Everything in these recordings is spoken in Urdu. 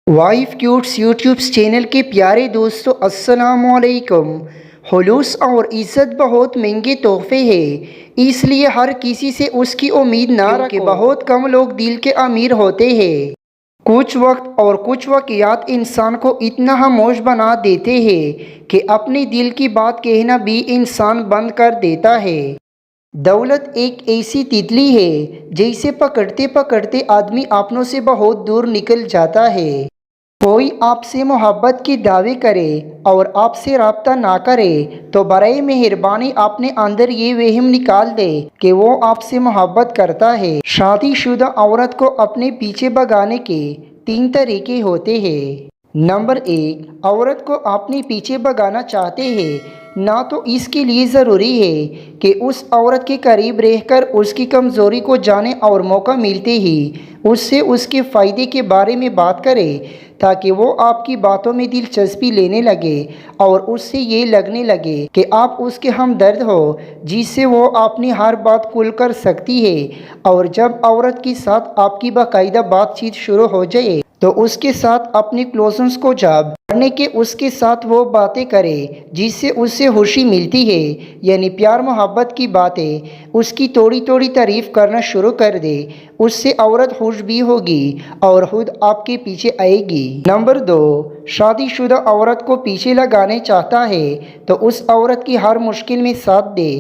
وائف کیوٹس یوٹیوب چینل کے پیارے دوستو السلام علیکم۔ خلوص اور عزت بہت مہنگے تحفے ہیں، اس لیے ہر کسی سے اس کی امید نہ رکھو کہ بہت کم لوگ دل کے امیر ہوتے ہیں۔ کچھ وقت اور کچھ واقعات انسان کو اتنا خاموش بنا دیتے ہیں کہ اپنے دل کی بات کہنا بھی انسان بند کر دیتا ہے۔ دولت ایک ایسی تتلی ہے جسے پکڑتے پکڑتے آدمی اپنوں سے بہت دور نکل جاتا ہے۔ کوئی آپ سے محبت کے دعوے کرے اور آپ سے رابطہ نہ کرے تو برائے مہربانی اپنے اندر یہ وہم نکال دے کہ وہ آپ سے محبت کرتا ہے۔ شادی شدہ عورت کو اپنے پیچھے بھگانے کے 3 طریقے ہوتے ہیں۔ نمبر 1، عورت کو اپنے پیچھے بھگانا چاہتے ہیں نہ تو اس کے لیے ضروری ہے کہ اس عورت کے قریب رہ کر اس کی کمزوری کو جانے اور موقع ملتے ہی اس سے اس کے فائدے کے بارے میں بات کرے تاکہ وہ آپ کی باتوں میں دلچسپی لینے لگے اور اس سے یہ لگنے لگے کہ آپ اس کے ہمدرد ہو جس سے وہ اپنی ہر بات کھل کر سکتی ہے۔ اور جب عورت کے ساتھ آپ کی باقاعدہ بات چیت شروع ہو جائے تو اس کے ساتھ اپنی کلوزنس کو جاب کرنے کے اس کے ساتھ وہ باتیں کرے جس سے اس سے خوشی ملتی ہے، یعنی پیار محبت کی باتیں اس کی تھوڑی تھوڑی تعریف کرنا شروع کر دے۔ اس سے عورت خوش بھی ہوگی اور خود آپ کے پیچھے آئے گی۔ نمبر 2، شادی شدہ عورت کو پیچھے لگانے چاہتا ہے تو اس عورت کی ہر مشکل میں ساتھ دے۔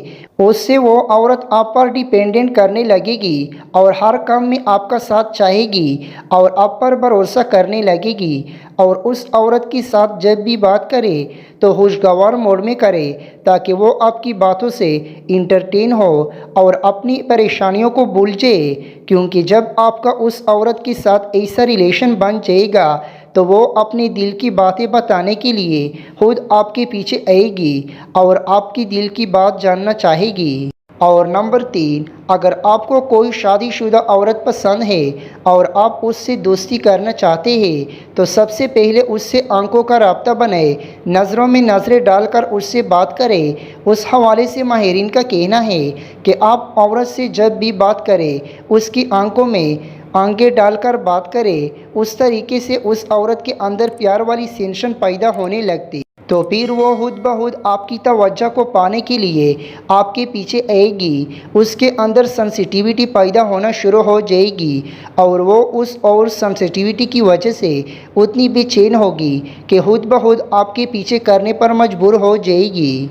اس سے وہ عورت آپ پر ڈیپینڈنٹ کرنے لگے گی اور ہر کام میں آپ کا ساتھ چاہے گی اور آپ پر بھروسہ کرنے لگے گی۔ اور اس عورت کے ساتھ جب بھی بات کرے تو خوشگوار موڈ میں کرے تاکہ وہ آپ کی باتوں سے انٹرٹین ہو اور اپنی پریشانیوں کو بھول جائے، کیونکہ جب آپ کا اس عورت کے ساتھ ایسا ریلیشن بن جائے گا تو وہ اپنے دل کی باتیں بتانے کے لیے خود آپ کے پیچھے آئے گی اور آپ کی دل کی بات جاننا چاہے گی۔ اور نمبر 3، اگر آپ کو کوئی شادی شدہ عورت پسند ہے اور آپ اس سے دوستی کرنا چاہتے ہیں تو سب سے پہلے اس سے آنکھوں کا رابطہ بنائے، نظروں میں نظریں ڈال کر اس سے بات کریں۔ اس حوالے سے ماہرین کا کہنا ہے کہ آپ عورت سے جب بھی بات کریں اس کی آنکھوں میں آنکھیں ڈال کر بات کریں، اس طریقے سے اس عورت کے اندر پیار والی سینسن پیدا ہونے لگتی تو پھر وہ خود بخود آپ کی توجہ کو پانے کے لیے آپ کے پیچھے آئے گی۔ اس کے اندر سنسیٹیوٹی پیدا ہونا شروع ہو جائے گی اور وہ اس اور سنسیٹیوٹی کی وجہ سے اتنی بے چین ہوگی کہ خود بخود آپ کے پیچھے کرنے پر مجبور ہو جائے گی۔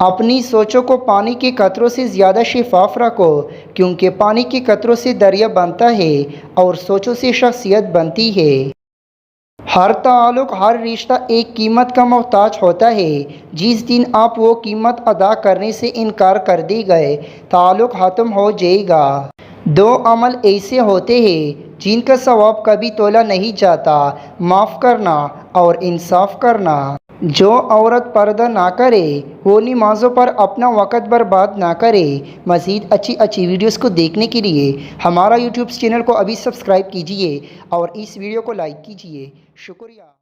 اپنی سوچوں کو پانی کے قطروں سے زیادہ شفاف رکھو، کیونکہ پانی کے قطروں سے دریا بنتا ہے اور سوچوں سے شخصیت بنتی ہے۔ ہر تعلق، ہر رشتہ ایک قیمت کا محتاج ہوتا ہے۔ جس دن آپ وہ قیمت ادا کرنے سے انکار کر دے گئے، تعلق ختم ہو جائے گا۔ 2 عمل ایسے ہوتے ہیں جن کا ثواب کبھی تولا نہیں جاتا: معاف کرنا اور انصاف کرنا۔ جو عورت پردہ نہ کرے وہ نمازوں پر اپنا وقت برباد نہ کرے۔ مزید اچھی ویڈیوز کو دیکھنے کے لیے ہمارا یوٹیوب چینل کو ابھی سبسکرائب کیجیے اور اس ویڈیو کو لائک کیجیے۔ شکریہ۔